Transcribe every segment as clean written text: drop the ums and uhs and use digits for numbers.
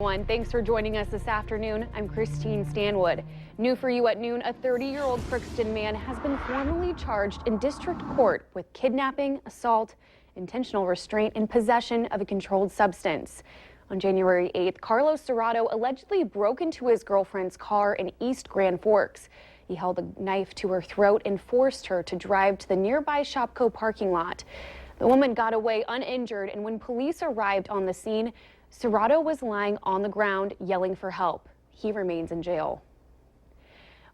Thanks for joining us this afternoon. I'm Christine Stanwood. New for you at noon, a 30-year-old Crookston man has been formally charged in district court with kidnapping, assault, intentional restraint, and possession of a controlled substance. On January 8th, Carlos Serrato allegedly broke into his girlfriend's car in East Grand Forks. He held a knife to her throat and forced her to drive to the nearby Shopko parking lot. The woman got away uninjured, and when police arrived on the scene, Serrato was lying on the ground yelling for help. He remains in jail.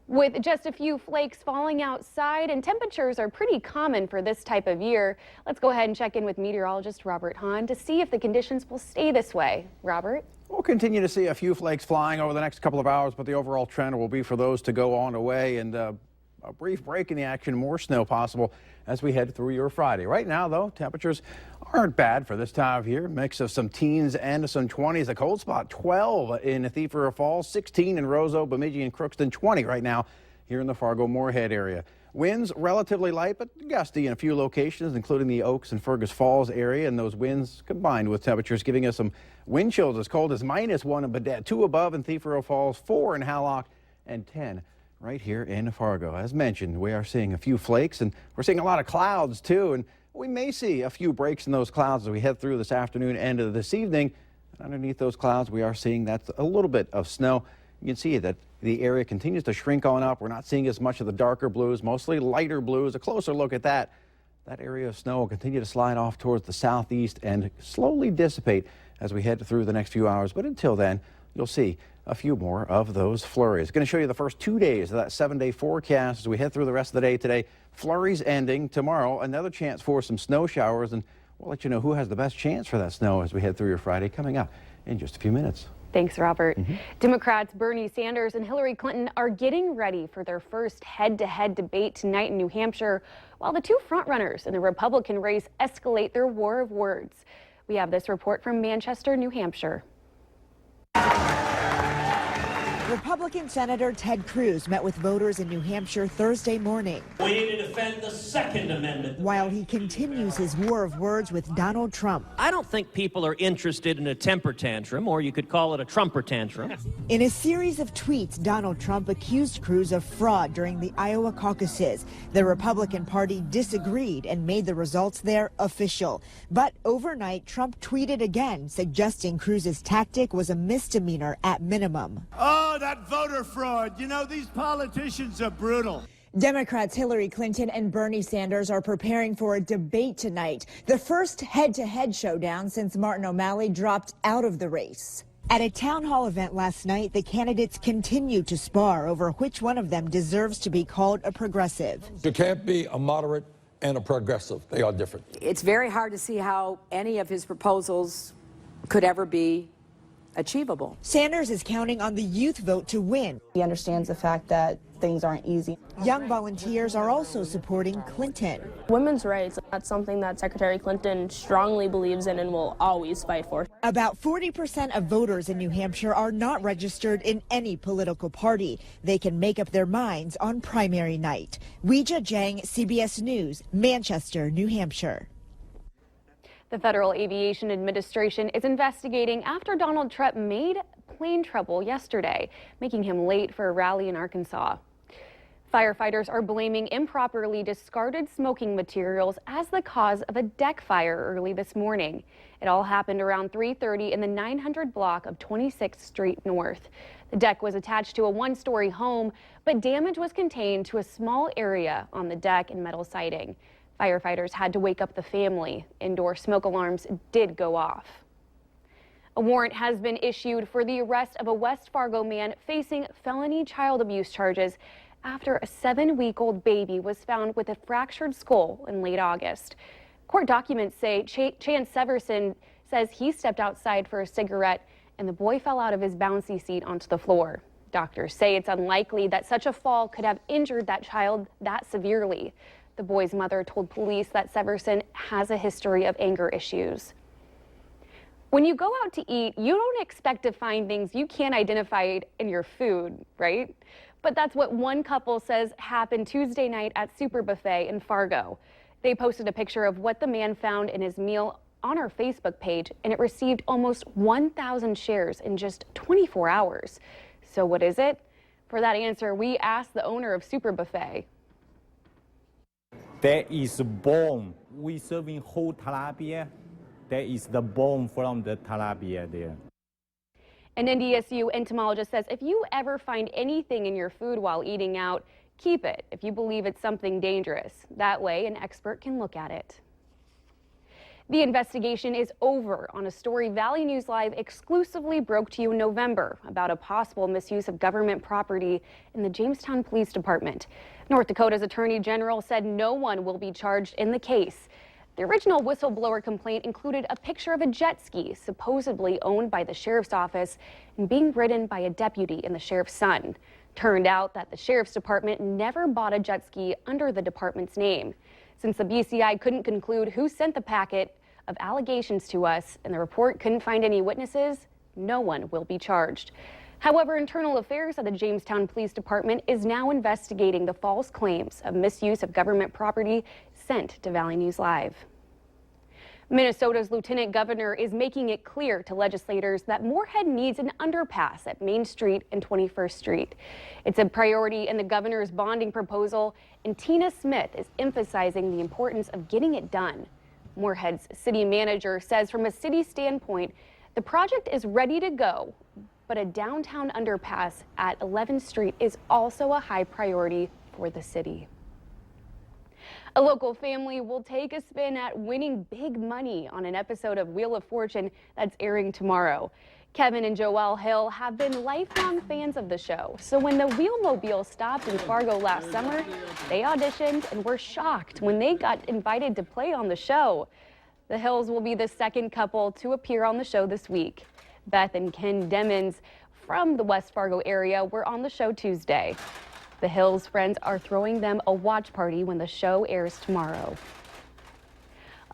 With just a few flakes falling outside, and temperatures are pretty common for this type of year, let's go ahead and check in with meteorologist Robert Hahn to see if the conditions will stay this way. Robert? We'll continue to see a few flakes flying over the next couple of hours, but the overall trend will be for those to go on away, and a brief break in the action, more snow possible as we head through your Friday. Right now, though, temperatures aren't bad for this time of year. Mix of some teens and some 20s. A cold spot, 12 in Thief River Falls, 16 in Roseau, Bemidji, and Crookston, 20 right now here in the Fargo-Moorhead area. Winds relatively light, but gusty in a few locations, including the Oaks and Fergus Falls area, and those winds combined with temperatures giving us some wind chills as cold as -1 in Baudette, 2 above in Thief River Falls, 4 in Hallock, and 10 right here in Fargo. As mentioned, we are seeing a few flakes, and we're seeing a lot of clouds too, and we may see a few breaks in those clouds as we head through this afternoon and into this evening. And underneath those clouds, we are seeing that's a little bit of snow. You can see that the area continues to shrink on up. We're not seeing as much of the darker blues, mostly lighter blues. A closer look at that. That area of snow will continue to slide off towards the southeast and slowly dissipate as we head through the next few hours. But until then, you'll see a few more of those flurries. Going to show you the first 2 days of that 7-day forecast as we head through the rest of the day today. Flurries ending tomorrow. Another chance for some snow showers, and we'll let you know who has the best chance for that snow as we head through your Friday coming up in just a few minutes. Thanks, Robert. Democrats Bernie Sanders and Hillary Clinton are getting ready for their first head-to-head debate tonight in New Hampshire, while the two frontrunners in the Republican race escalate their war of words. We have this report from Manchester, New Hampshire. Republican Senator Ted Cruz met with voters in New Hampshire Thursday morning. We need to defend the Second Amendment. While he continues his war of words with Donald Trump. I don't think people are interested in a temper tantrum, or you could call it a Trumper tantrum. In a series of tweets, Donald Trump accused Cruz of fraud during the Iowa caucuses. The Republican Party disagreed and made the results there official. But overnight, Trump tweeted again, suggesting Cruz's tactic was a misdemeanor at minimum. Oh, that voter fraud. You know, these politicians are brutal. Democrats Hillary Clinton and Bernie Sanders are preparing for a debate tonight, the first head-to-head showdown since Martin O'Malley dropped out of the race. At a town hall event last night, the candidates continued to spar over which one of them deserves to be called a progressive. You can't be a moderate and a progressive. They are different. It's very hard to see how any of his proposals could ever be achievable. Sanders is counting on the youth vote to win. He understands the fact that things aren't easy. Young volunteers are also supporting Clinton. Women's rights, that's something that Secretary Clinton strongly believes in and will always fight for. About 40% of voters in New Hampshire are not registered in any political party. They can make up their minds on primary night. Weijia Jiang, CBS News, Manchester, New Hampshire. The Federal Aviation Administration is investigating after Donald Trump made plane trouble yesterday, making him late for a rally in Arkansas. Firefighters are blaming improperly discarded smoking materials as the cause of a deck fire early this morning. It all happened around 3:30 in the 900 block of 26th Street North. The deck was attached to a one-story home, but damage was contained to a small area on the deck and metal siding. Firefighters had to wake up the family. Indoor smoke alarms did go off. A warrant has been issued for the arrest of a West Fargo man facing felony child abuse charges after a 7-week-old baby was found with a fractured skull in late August. Court documents say Chance Severson says he stepped outside for a cigarette and the boy fell out of his bouncy seat onto the floor. Doctors say it's unlikely that such a fall could have injured that child that severely. The boy's mother told police that Severson has a history of anger issues. When you go out to eat, you don't expect to find things you can't identify in your food, right? But that's what one couple says happened Tuesday night at Super Buffet in Fargo. They posted a picture of what the man found in his meal on our Facebook page, and it received almost 1,000 shares in just 24 hours. So what is it? For that answer, we asked the owner of Super Buffet. That is bone. We serving whole tilapia. That is the bone from the tilapia there. An NDSU entomologist says if you ever find anything in your food while eating out, keep it if you believe it's something dangerous. That way, an expert can look at it. The investigation is over on a story Valley News Live exclusively broke to you in November about a possible misuse of government property in the Jamestown Police Department. North Dakota's Attorney General said no one will be charged in the case. The original whistleblower complaint included a picture of a jet ski supposedly owned by the sheriff's office and being ridden by a deputy and the sheriff's son. Turned out that the sheriff's department never bought a jet ski under the department's name. Since the BCI couldn't conclude who sent the packet of allegations to us and the report couldn't find any witnesses, no one will be charged. However, Internal Affairs at the Jamestown Police Department is now investigating the false claims of misuse of government property sent to Valley News Live. Minnesota's lieutenant governor is making it clear to legislators that Moorhead needs an underpass at Main Street and 21st Street. It's a priority in the governor's bonding proposal, and Tina Smith is emphasizing the importance of getting it done. Moorhead's city manager says from a city standpoint, the project is ready to go, but a downtown underpass at 11th Street is also a high priority for the city. A local family will take a spin at winning big money on an episode of Wheel of Fortune that's airing tomorrow. Kevin and Joelle Hill have been lifelong fans of the show, so when the Wheelmobile stopped in Fargo last summer, they auditioned and were shocked when they got invited to play on the show. The Hills will be the second couple to appear on the show this week. Beth and Ken Demmons from the West Fargo area were on the show Tuesday. The Hills friends are throwing them a watch party when the show airs tomorrow.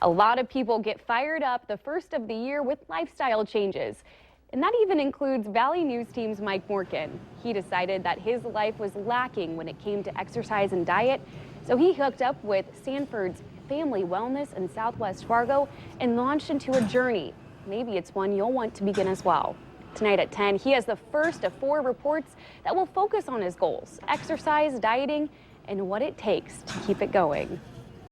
A lot of people get fired up the first of the year with lifestyle changes. And that even includes Valley News Team's Mike Morkin. He decided that his life was lacking when it came to exercise and diet, so he hooked up with Sanford's Family Wellness in Southwest Fargo and launched into a journey. Maybe it's one you'll want to begin as well. Tonight at 10, he has the first of 4 reports that will focus on his goals, exercise, dieting, and what it takes to keep it going.